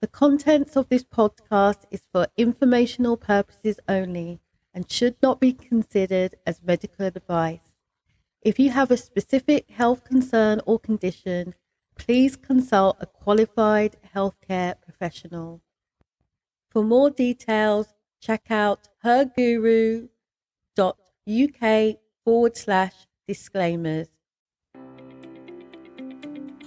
The contents of this podcast is for informational purposes only and should not be considered as medical advice. If you have a specific health concern or condition, please consult a qualified healthcare professional. For more details, check out herguru.uk/disclaimers.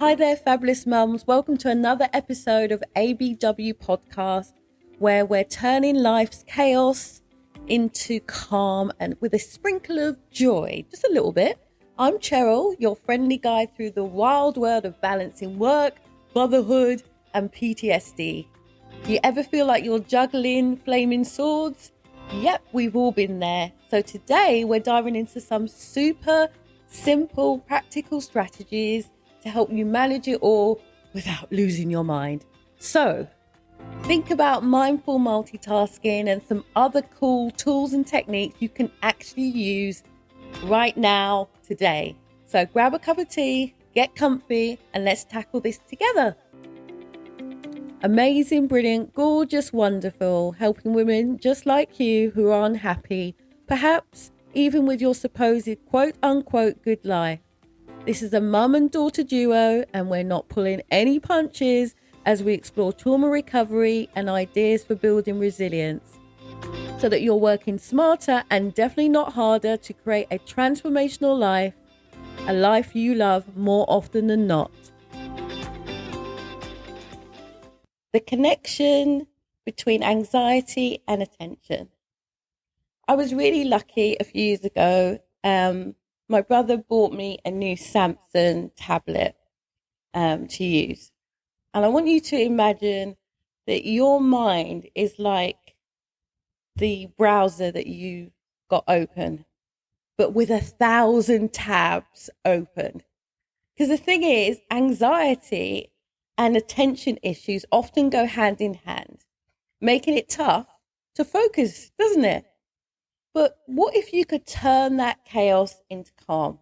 Hi there, fabulous mums. Welcome to another episode of ABGW Podcast, where we're turning life's chaos into calm and with a sprinkle of joy, just a little bit. I'm Cheryl, your friendly guide through the wild world of balancing work, motherhood, and PTSD. You ever feel like you're juggling flaming swords? Yep, we've all been there. So today we're diving into some super simple, practical strategies to help you manage it all without losing your mind. So think about mindful multitasking and some other cool tools and techniques you can actually use right now, today. So grab a cup of tea, get comfy, and let's tackle this together. Amazing, brilliant, gorgeous, wonderful, helping women just like you who are unhappy, perhaps even with your supposed quote unquote good life. This is a mum and daughter duo, and we're not pulling any punches as we explore trauma recovery and ideas for building resilience so that you're working smarter and definitely not harder to create a transformational life, a life you love more often than not. The connection between anxiety and attention. I was really lucky a few years ago. My brother bought me a new Samsung tablet to use. And I want you to imagine that your mind is like the browser that you got open, but with 1,000 tabs open. Because the thing is, anxiety and attention issues often go hand in hand, making it tough to focus, doesn't it? But what if you could turn that chaos into calm?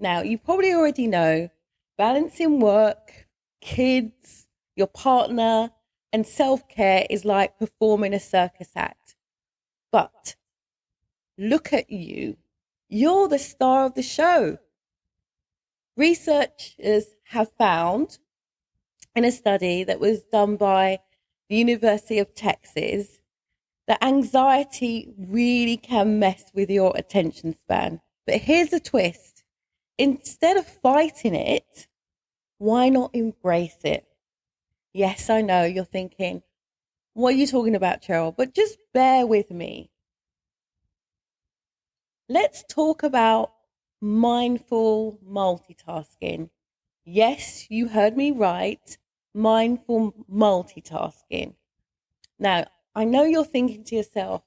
Now, you probably already know balancing work, kids, your partner, and self-care is like performing a circus act. But look at you. You're the star of the show. Researchers have found in a study that was done by the University of Texas that anxiety really can mess with your attention span. But here's the twist. Instead of fighting it, why not embrace it? Yes, I know you're thinking, what are you talking about, Cheryl? But just bear with me. Let's talk about mindful multitasking. Yes, you heard me right. Mindful multitasking. Now, I know you're thinking to yourself,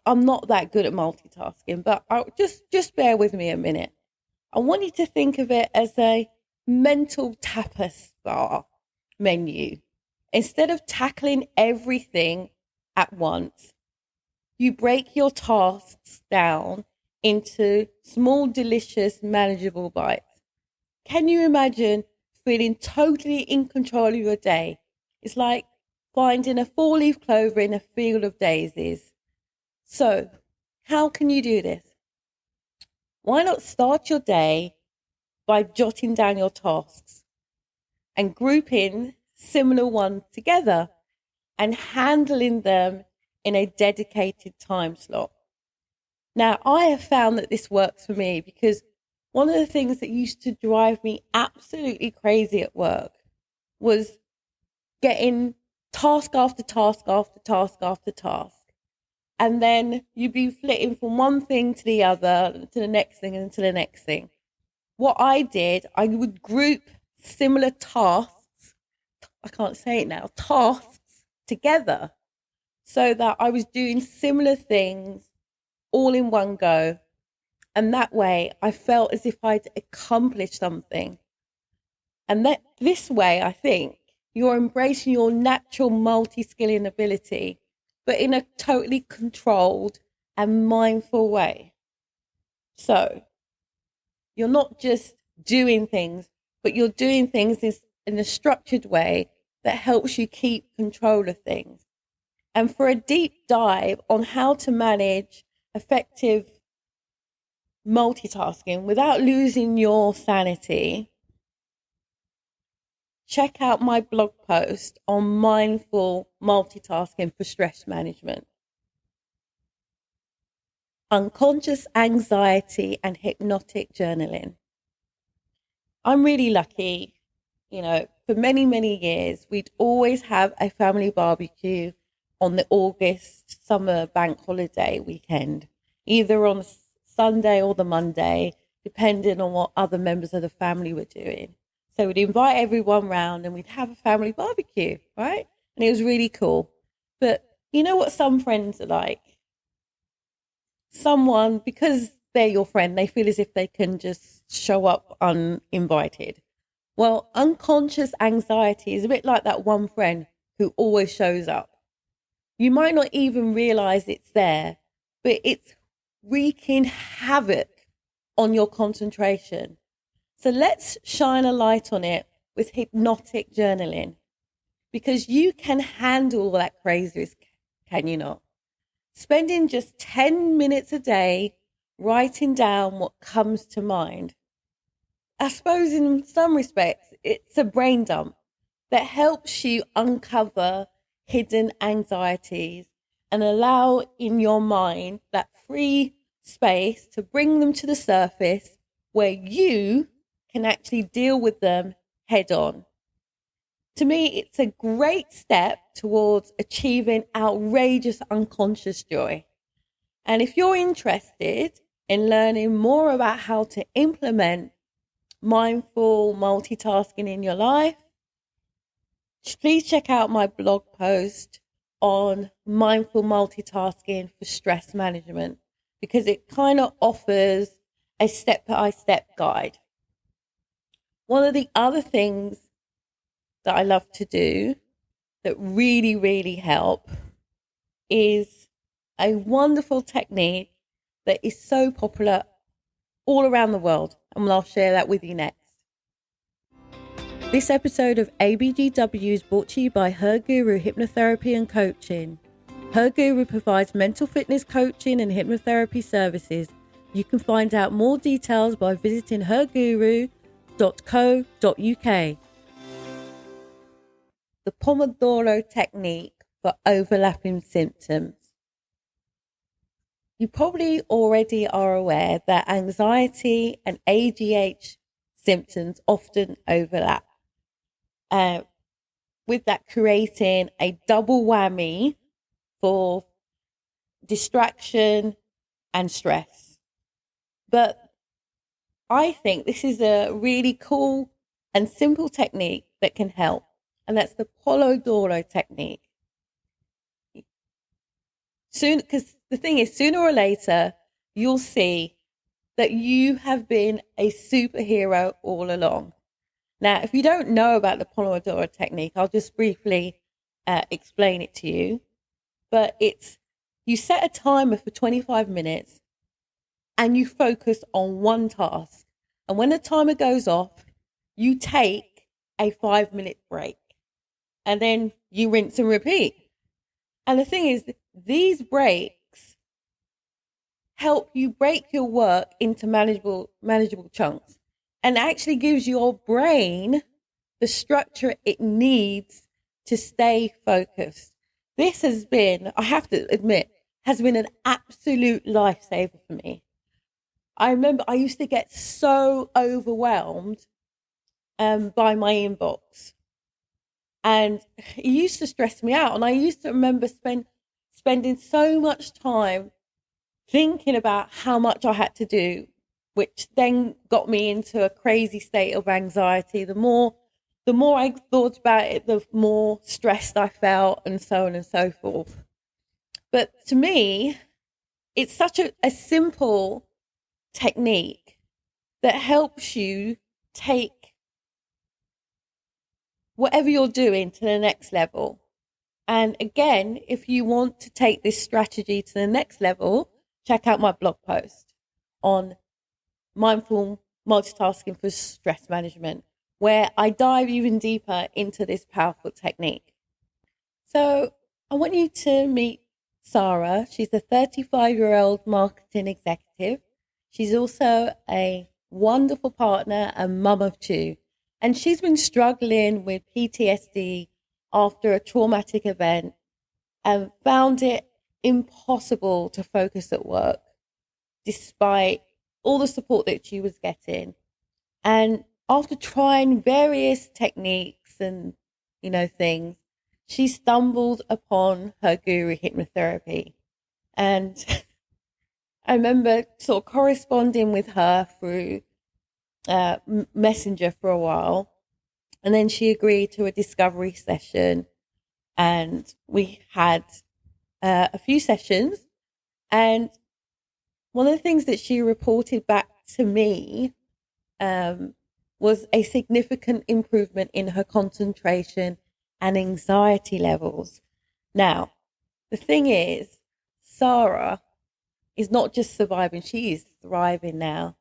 I'm not that good at multitasking, but just bear with me a minute. I want you to think of it as a mental tapas bar menu. Instead of tackling everything at once, you break your tasks down into small, delicious, manageable bites. Can you imagine feeling totally in control of your day? It's like finding a 4-leaf clover in a field of daisies. So, how can you do this? Why not start your day by jotting down your tasks and grouping similar ones together and handling them in a dedicated time slot? Now, I have found that this works for me because one of the things that used to drive me absolutely crazy at work was getting task after task after task after task. And then you'd be flitting from one thing to the other, to the next thing and to the next thing. What I did, I would group similar tasks, I can't say it now, tasks together so that I was doing similar things all in one go. And that way I felt as if I'd accomplished something. And that this way, I think, you're embracing your natural multi-skilling ability, but in a totally controlled and mindful way. So you're not just doing things, but you're doing things in a structured way that helps you keep control of things. And for a deep dive on how to manage effective multitasking without losing your sanity, check out my blog post on mindful multitasking for stress management. Unconscious anxiety and hypnotic journaling. I'm really lucky, for many, many years, we'd always have a family barbecue on the August summer bank holiday weekend, either on Sunday or the Monday, depending on what other members of the family were doing. So we'd invite everyone round and we'd have a family barbecue, right? And it was really cool. But you know what some friends are like? Someone, because they're your friend, they feel as if they can just show up uninvited. Well, unconscious anxiety is a bit like that one friend who always shows up. You might not even realize it's there, but it's wreaking havoc on your concentration. So let's shine a light on it with hypnotic journaling, because you can handle all that craziness, can you not? Spending just 10 minutes a day writing down what comes to mind. I suppose in some respects, it's a brain dump that helps you uncover hidden anxieties and allow in your mind that free space to bring them to the surface where you can actually deal with them head on. To me, it's a great step towards achieving outrageous unconscious joy. And if you're interested in learning more about how to implement mindful multitasking in your life, please check out my blog post on mindful multitasking for stress management, because it kind of offers a step-by-step guide. One of the other things that I love to do that really, really help is a wonderful technique that is so popular all around the world, and I'll share that with you next. This episode of ABGW is brought to you by Her Guru Hypnotherapy and Coaching. Her Guru provides mental fitness coaching and hypnotherapy services. You can find out more details by visiting herguru.co.uk. The Pomodoro technique for overlapping symptoms. You probably already are aware that anxiety and ADHD symptoms often overlap, with that creating a double whammy for distraction and stress. But I think this is a really cool and simple technique that can help, and that's the Pomodoro technique. Because the thing is, sooner or later, you'll see that you have been a superhero all along. Now, if you don't know about the Pomodoro technique, I'll just briefly explain it to you. But you set a timer for 25 minutes and you focus on one task. And when the timer goes off, you take a 5-minute break. And then you rinse and repeat. And the thing is, these breaks help you break your work into manageable chunks, and actually gives your brain the structure it needs to stay focused. This has been, I have to admit, has been an absolute lifesaver for me. I remember I used to get so overwhelmed by my inbox, and it used to stress me out. And I used to remember spending so much time thinking about how much I had to do, which then got me into a crazy state of anxiety. The more I thought about it, the more stressed I felt, and so on and so forth. But to me, it's such a simple technique that helps you take whatever you're doing to the next level. And again, if you want to take this strategy to the next level, check out my blog post on mindful multitasking for stress management, where I dive even deeper into this powerful technique. So I want you to meet Sarah. She's a 35-year-old marketing executive. She's also a wonderful partner and mum of two. And she's been struggling with PTSD after a traumatic event and found it impossible to focus at work despite all the support that she was getting. And after trying various techniques and, things, she stumbled upon her guru, hypnotherapy. And I remember sort of corresponding with her through Messenger for a while. And then she agreed to a discovery session. And we had a few sessions. And one of the things that she reported back to me was a significant improvement in her concentration and anxiety levels. Now, the thing is, Sarah is not just surviving, she is thriving now.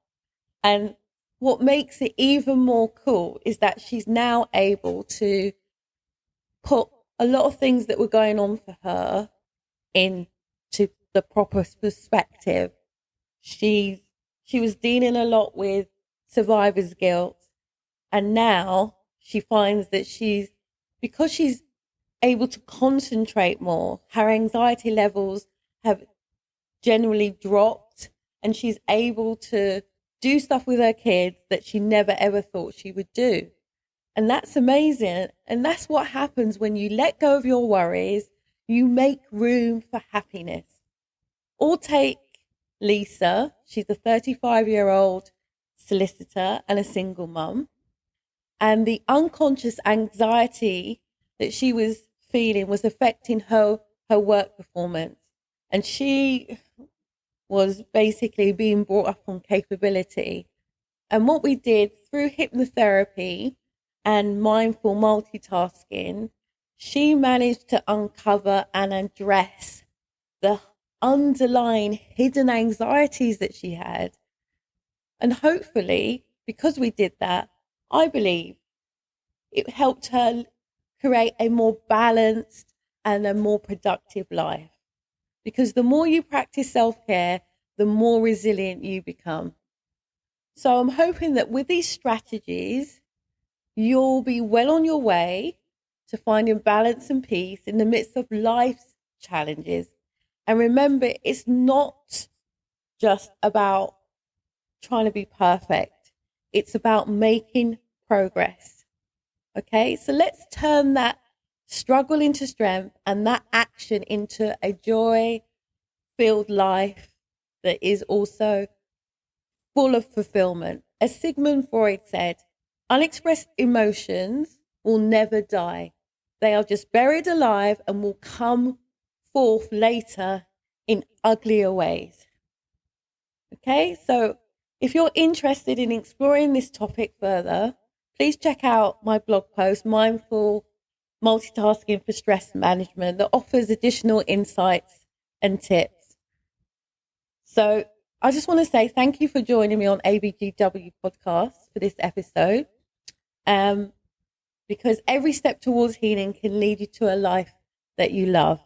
And what makes it even more cool is that she's now able to put a lot of things that were going on for her into the proper perspective. She was dealing a lot with survivor's guilt, and now she finds that because she's able to concentrate more, her anxiety levels have generally dropped, and she's able to do stuff with her kids that she never ever thought she would do. And that's amazing. And that's what happens when you let go of your worries, you make room for happiness. Or take Lisa. She's a 35-year-old solicitor and a single mum. And the unconscious anxiety that she was feeling was affecting her work performance. And she was basically being brought up on capability. And what we did through hypnotherapy and mindful multitasking, she managed to uncover and address the underlying hidden anxieties that she had. And hopefully, because we did that, I believe it helped her create a more balanced and a more productive life. Because the more you practice self-care, the more resilient you become. So I'm hoping that with these strategies, you'll be well on your way to finding balance and peace in the midst of life's challenges. And remember, it's not just about trying to be perfect. It's about making progress. Okay, so let's turn that struggle into strength and that action into a joy-filled life that is also full of fulfillment. As Sigmund Freud said, unexpressed emotions will never die. They are just buried alive and will come forth later in uglier ways. Okay, so if you're interested in exploring this topic further, please check out my blog post, Mindful Multitasking for Stress Management, that offers additional insights and tips. So I just want to say thank you for joining me on ABGW Podcast for this episode, because every step towards healing can lead you to a life that you love.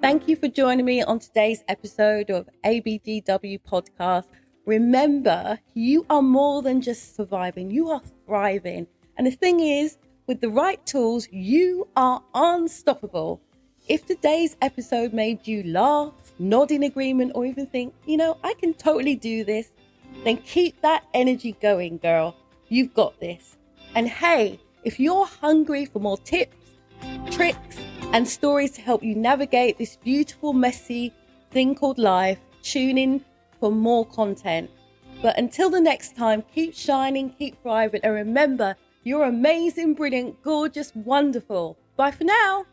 Thank you for joining me on today's episode of ABGW Podcast. Remember, you are more than just surviving, you are thriving. And the thing is, with the right tools, you are unstoppable. If today's episode made you laugh, nod in agreement, or even think, I can totally do this, then keep that energy going, girl. You've got this. And hey, if you're hungry for more tips, tricks, and stories to help you navigate this beautiful, messy thing called life, tune in for more content. But until the next time, keep shining, keep thriving, and remember, you're amazing, brilliant, gorgeous, wonderful. Bye for now.